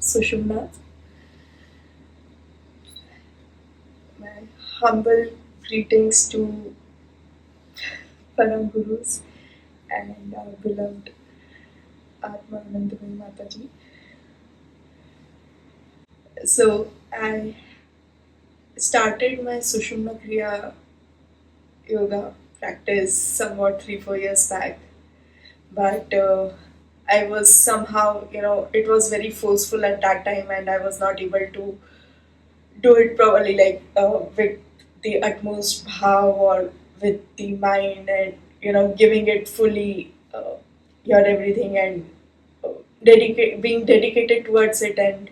Sushumna. My humble greetings to Param Gurus and our beloved Atma Anandamai Mataji. So I started my Sushumna Kriya Yoga practice somewhat 3-4 years back, but I was somehow, it was very forceful at that time, and I was not able to do it properly, like with the utmost bhav or with the mind, and giving it fully your everything, and being dedicated towards it and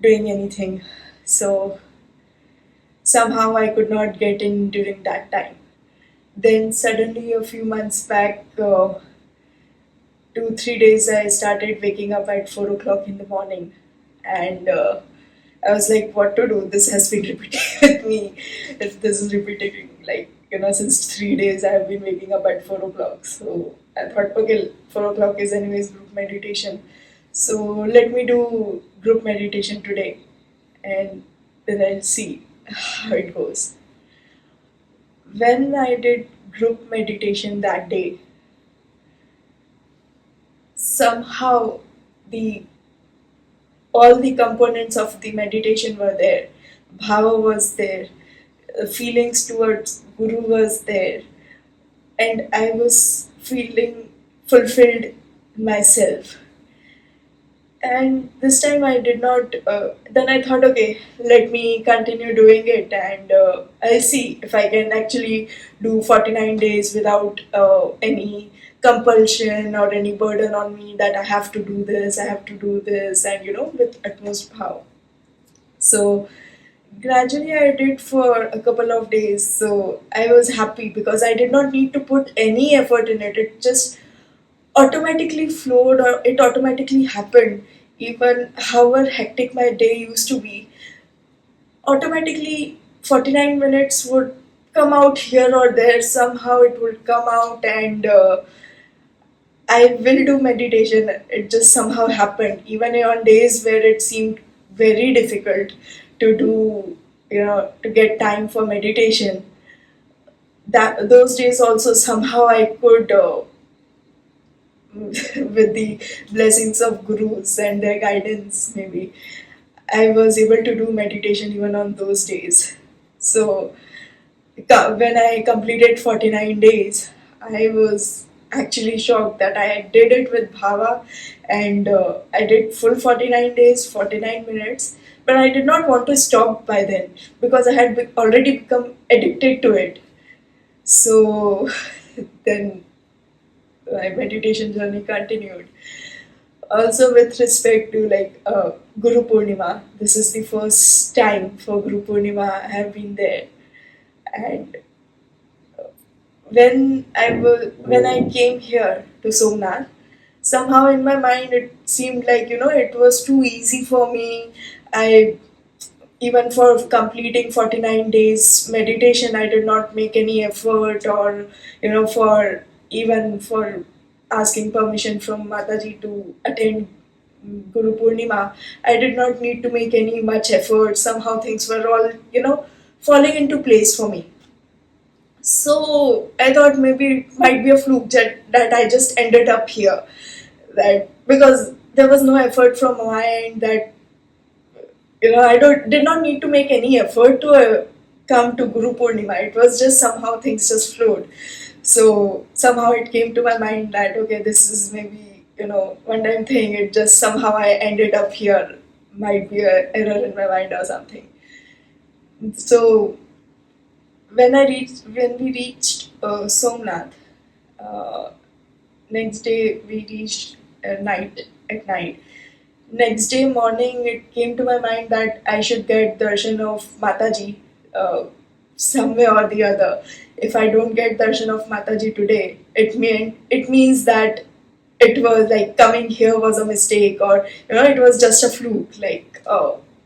doing anything. So somehow I could not get in during that time. Then suddenly a few months back, 2-3 days, I started waking up at 4 o'clock in the morning, and I was like, what to do? This has been repeating with me. If this is repeating, like, since 3 days, I have been waking up at 4 o'clock. So I thought, okay, 4 o'clock is anyways group meditation. So let me do group meditation today, and then I'll see how it goes. When I did group meditation that day, somehow the all the components of the meditation were there. Bhava was there, feelings towards Guru was there, and I was feeling fulfilled myself. And this time I did not, then I thought, okay, let me continue doing it, and I'll see if I can actually do 49 days without any compulsion or any burden on me that I have to do this, I have to do this, and with utmost power. So gradually I did for a couple of days. So I was happy because I did not need to put any effort in it. It just automatically flowed, or it automatically happened. Even however hectic my day used to be, automatically 49 minutes would come out here or there. Somehow it would come out, and I will do meditation. It just somehow happened. Even on days where it seemed very difficult to do, to get time for meditation, that those days also somehow I could, with the blessings of gurus and their guidance, maybe I was able to do meditation even on those days. So when I completed 49 days, I was actually shocked that I did it with Bhava, and I did full 49 days, 49 minutes. But I did not want to stop by then because I had already become addicted to it. So then my meditation journey continued. Also, with respect to like Guru Purnima, this is the first time for Guru Purnima I have been there, and when I came here to Somnath, somehow in my mind it seemed like it was too easy for me. I Even for completing 49 days meditation, I did not make any effort, or for even for asking permission from Mataji to attend Guru Purnima, I did not need to make any much effort. Somehow things were all falling into place for me. So I thought maybe it might be a fluke that I just ended up here. That because there was no effort from my end, that I did not need to make any effort to come to Guru Purnima. It was just somehow things just flowed. So somehow it came to my mind that okay, this is maybe one time thing. It just somehow I ended up here. Might be a error in my mind or something. So when we reached Somnath, uh, next day we reached at night. Next day morning, it came to my mind that I should get darshan of Mataji some way or the other. If I don't get darshan of Mataji today, it means that it was like coming here was a mistake, or it was just a fluke. Like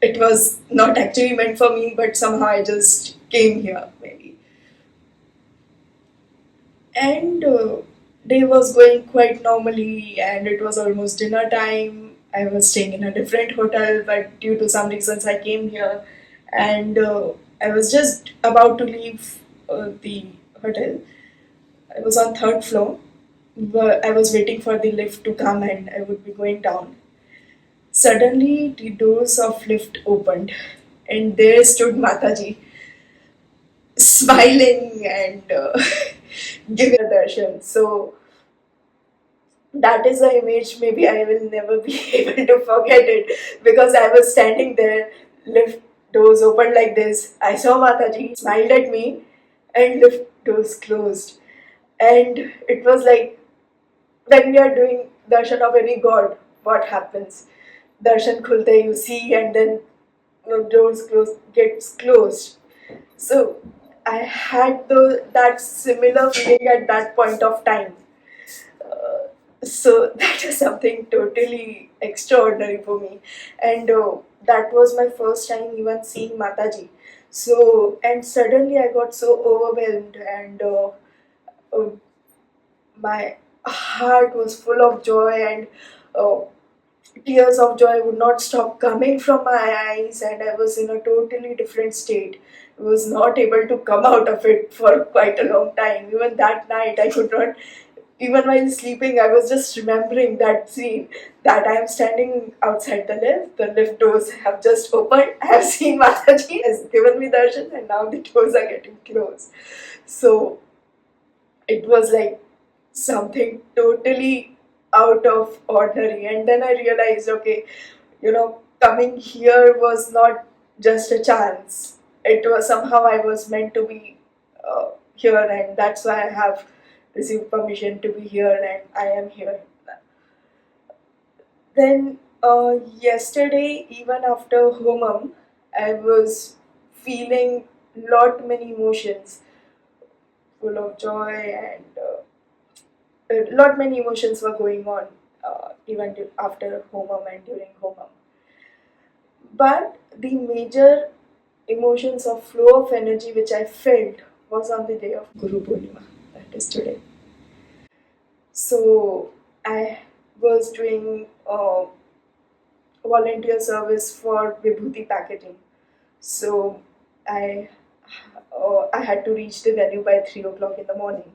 it was not actually meant for me, but somehow I just came here maybe. And day was going quite normally, and it was almost dinner time. I was staying in a different hotel, but due to some reasons, I came here, and I was just about to leave the hotel. I was on third floor. I was waiting for the lift to come, and I would be going down. Suddenly, the doors of lift opened, and there stood Mataji, smiling and giving a darshan. So that is the image. Maybe I will never be able to forget it, because I was standing there, lift doors opened like this. I saw Mataji smiled at me, and lift doors closed. And it was like when we are doing darshan of any god, what happens? Darshan khulte, you see, and then doors gets closed. So I had that similar feeling at that point of time. So that is something totally extraordinary for me, and that was my first time even seeing Mataji. So, and suddenly I got so overwhelmed, and uh, my heart was full of joy, and uh, tears of joy would not stop coming from my eyes, and I was in a totally different state. I was not able to come out of it for quite a long time. Even that night, I could not. Even while sleeping, I was just remembering that scene, that I am standing outside the lift. The lift doors have just opened. I have seen Mataji has given me darshan, and now the doors are getting closed. So it was like something totally out of ordinary. And then I realized, okay, coming here was not just a chance. It was somehow I was meant to be here, and that's why I have received permission to be here, and I am here. Then yesterday, even after homam, I was feeling lot many emotions, full of joy, and a lot many emotions were going on, even after homam and during homam. But the major emotions of flow of energy which I felt was on the day of Guru Pournima, that is today. So I was doing volunteer service for Vibhuti packaging. So I I had to reach the venue by 3 o'clock in the morning.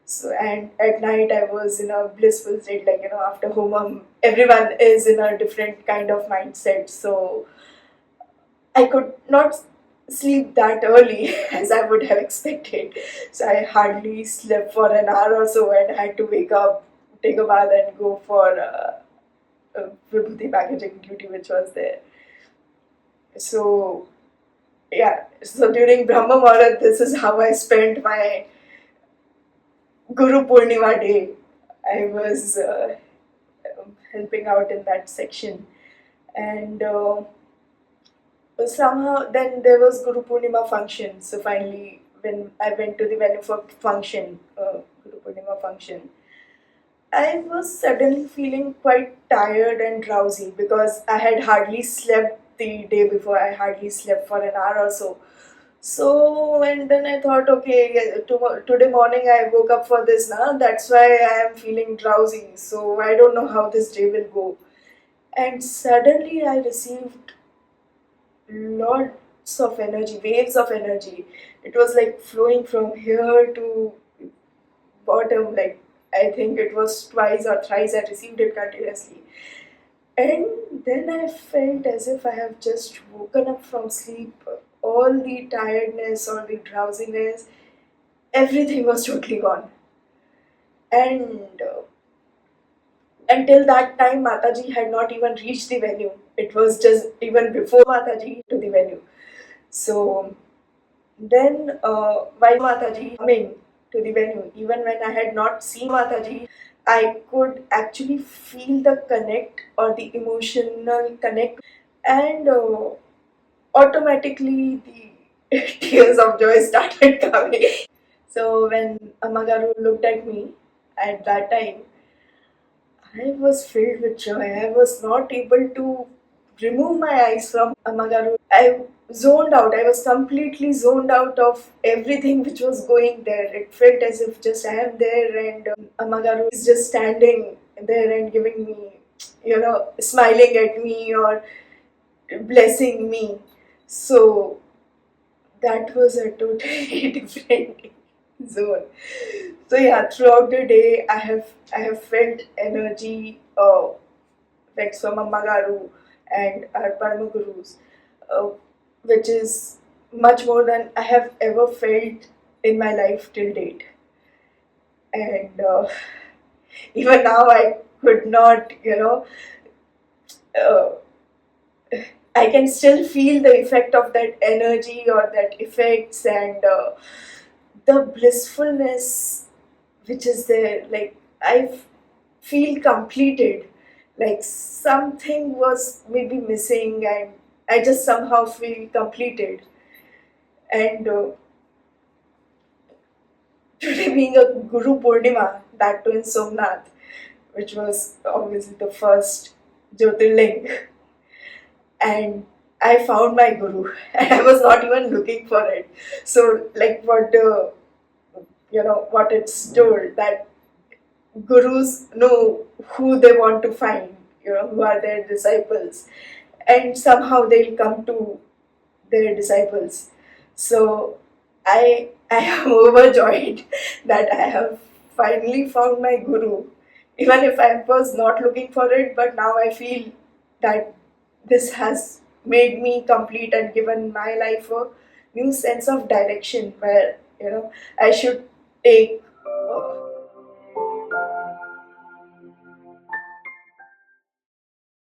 So, and at night I was in a blissful state, like after home, everyone is in a different kind of mindset. So I could not sleep that early as I would have expected. So I hardly slept for an hour or so, and had to wake up, take a bath, and go for Vibhuti packaging duty, which was there. So yeah, so during Brahma Muhurat, this is how I spent my Guru Purnima day. I was helping out in that section, and somehow then there was Guru Purnima function. So finally, when I went to the venue for function, Guru Purnima function, I was suddenly feeling quite tired and drowsy, because I had hardly slept the day before. I hardly slept for an hour or so. So, and then I thought, okay, today morning I woke up for this now. That's why I am feeling drowsy. So I don't know how this day will go. And suddenly I received lots of energy, waves of energy. It was like flowing from here to bottom. Like, I think it was twice or thrice I received it continuously. And then I felt as if I have just woken up from sleep. All the tiredness or the drowsiness, everything was totally gone. And until that time, Mataji had not even reached the venue. It was just even before Mataji to the venue. So then, while Mataji coming to the venue, even when I had not seen Mataji, I could actually feel the connect, or the emotional connect, and automatically the tears of joy started coming. So when Ammagaru looked at me at that time, I was filled with joy. I was not able to remove my eyes from Ammagaru. I zoned out. I was completely zoned out of everything which was going there. It felt as if just I am there, and Ammagaru is just standing there and giving me smiling at me or blessing me. So that was a totally different zone. So yeah, throughout the day, I have felt energy, like from Ammagaru and our Parama Gurus, uh, which is much more than I have ever felt in my life till date. And even now, I could not, uh, I can still feel the effect of that energy or that effects, and the blissfulness which is there. Like feel completed. Like something was maybe missing, and I just somehow feel completed. And today being a Guru Purnima, that too in Somnath, which was obviously the first Jyotirling, and I found my Guru, and I was not even looking for it. So, like what it's told, that gurus know who they want to find, who are their disciples, and somehow they'll come to their disciples. So I am overjoyed that I have finally found my guru, even if I was not looking for it. But now I feel that this has made me complete and given my life a new sense of direction, where I should take